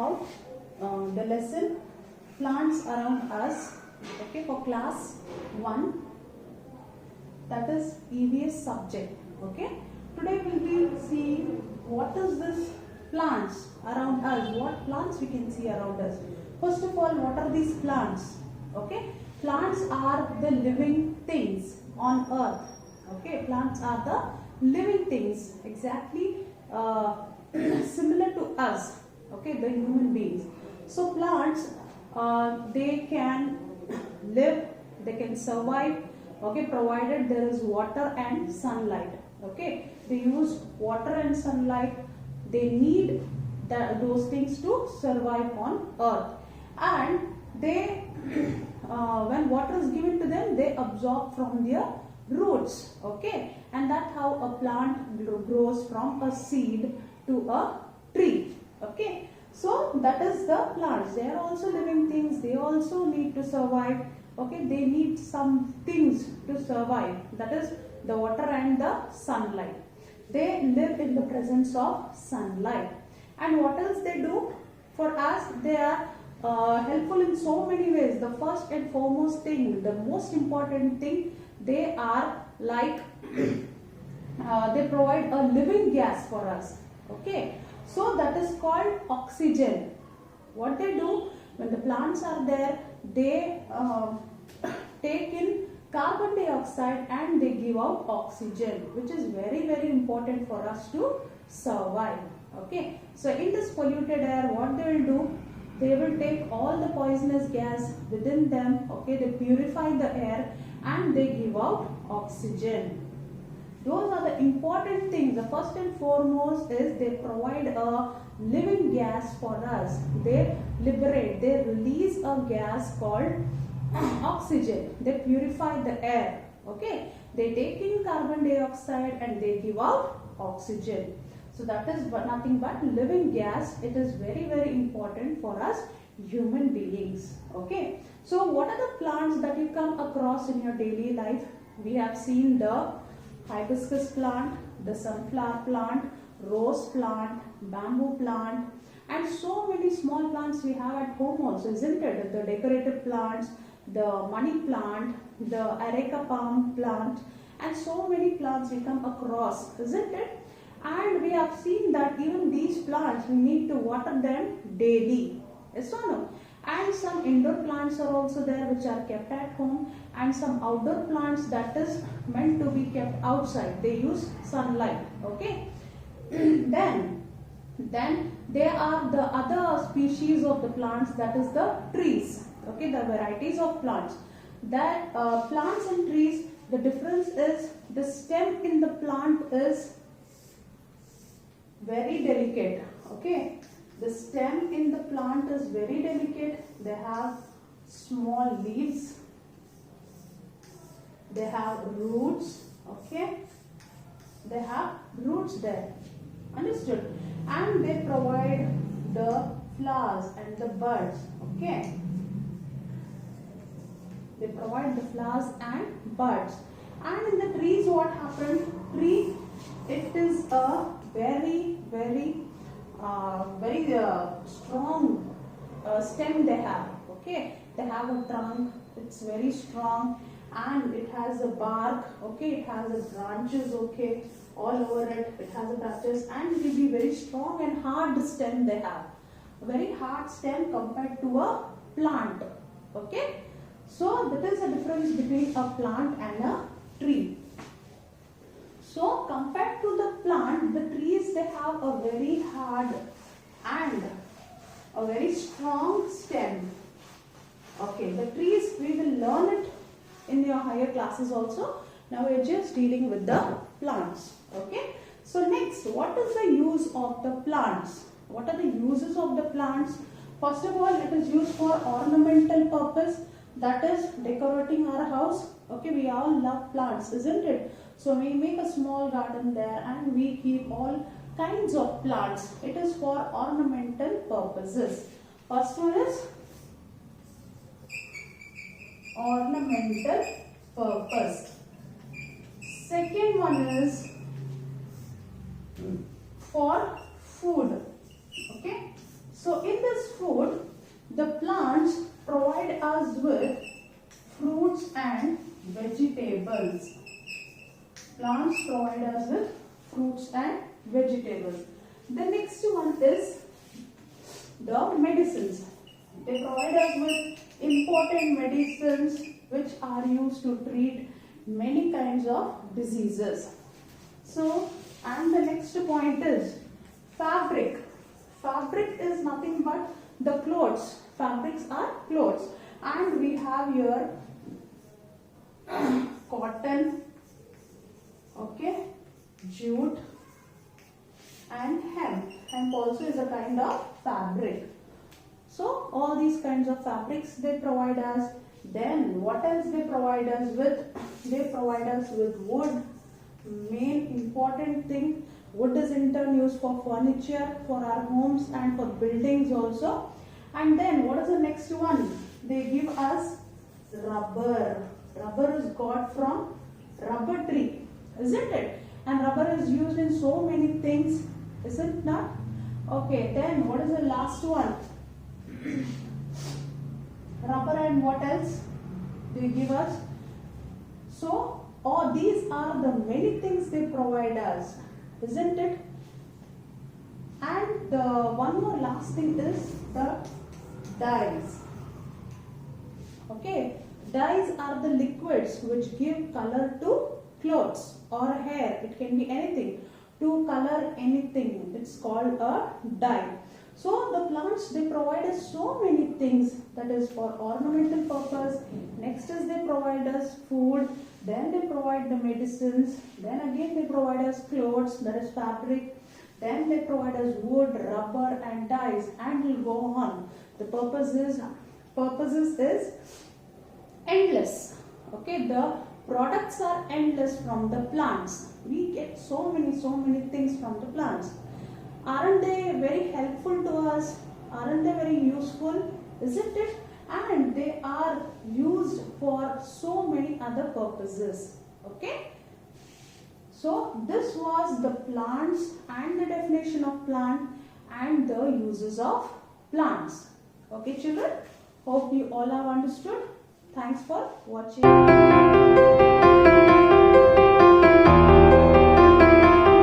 about the lesson plants around us, okay, for class 1, that is EVS subject. Okay, today we will see what is this plants around us, what plants we can see around us. First of all, what are these plants? Okay, plants are the living things on earth. Okay, plants are the living things, exactly similar to us, okay, the human beings. So plants, they can live, they can survive, okay, provided there is water and sunlight. Okay, they use water and sunlight, they need those things to survive on earth, and they when water is given to them, they absorb from their roots. Okay, and that's how a plant grows from a seed to a tree. Okay, so that is the plants. They are also living things, they also need to survive. Okay, they need some things to survive, that is the water and the sunlight. They live in the presence of sunlight. And what else they do for us? They are helpful in so many ways. The first and foremost thing, the most important thing, they are like they provide a living gas for us. Okay, so that is called oxygen. What they do when the plants are there, they take in carbon dioxide and they give out oxygen, which is very, very important for us to survive. Okay, so in this polluted air, what they will do, they will take all the poisonous gas within them. Okay, they purify the air and they give out oxygen. Those are the important things. The first and foremost is they provide a living gas for us. They liberate, they release a gas called oxygen. They purify the air. Okay, they take in carbon dioxide and they give out oxygen. So that is nothing but living gas. It is very, very important for us human beings. Okay, so what are the plants that you come across in your daily life? We have seen the hibiscus plant, the sunflower plant, rose plant, bamboo plant, and so many small plants we have at home also, isn't it? The decorative plants, the money plant, the areca palm plant, and so many plants we come across, isn't it? And we have seen that even these plants, we need to water them daily. Yes or no? And some indoor plants are also there which are kept at home, and some outdoor plants that is meant to be kept outside. They use sunlight. Okay. Then there are the other species of the plants, that is the trees. Okay, the varieties of plants. That plants and trees, the difference is the stem in the plant is very delicate. Okay, the stem in the plant is very delicate. They have small leaves, they have roots. Okay, they have roots there, understood? And they provide the flowers and the buds. Okay, they provide the flowers and buds. And in the trees, what happens? Tree, it is a very, very strong stem they have. Okay, they have a trunk, it's very strong, and it has a bark. Okay, it has a branches. Okay, all over it, it has a branches, and it will be very strong and hard stem they have. A very hard stem compared to a plant. Okay, so that is the difference between a plant and a tree. So compared to the plant, the trees, they have a very hard and a very strong stem. Okay, the trees, we will learn it in your higher classes also. Now we are just dealing with the plants. Okay, so next, what is the use of the plants? What are the uses of the plants? First of all, it is used for ornamental purpose, that is decorating our house. Okay, we all love plants, isn't it? So we make a small garden there and we keep all kinds of plants. It is for ornamental purposes. First one is ornamental purpose. Second one is for food. Okay, so in this food, the plants provide us with fruits and vegetables. Plants provide us with fruits and vegetables. The next one is the medicines. They provide us with important medicines which are used to treat many kinds of diseases. So, and the next point is fabric. Fabric is nothing but the clothes. Fabrics are clothes. And we have here cotton, okay, jute and hemp. Hemp also is a kind of fabric. So all these kinds of fabrics they provide us. Then what else they provide us with? They provide us with wood. Main important thing, wood is in turn used for furniture, for our homes and for buildings also. And then what is the next one? They give us rubber. Rubber is got from rubber tree, isn't it? And rubber is used in so many things, is it not? Okay, then what is the last one? Rubber and what else they give us? So all these are the many things they provide us, isn't it? And one more last thing is the dyes. Okay, dyes are the liquids which give color to clothes or hair. It can be anything. To color anything, it's called a dye. So the plants they provide us so many things, that is for ornamental purpose. Next is they provide us food, then they provide the medicines, then again they provide us clothes, that is fabric, then they provide us wood, rubber and dyes, and will go on. The purposes is endless. Okay, the products are endless from the plants. We get so many things from the plants. Aren't they very helpful to us? Aren't they very useful? Isn't it? And they are used for so many other purposes. Okay? So this was the plants and the definition of plant and the uses of plants. Okay children? Hope you all have understood. Thanks for watching.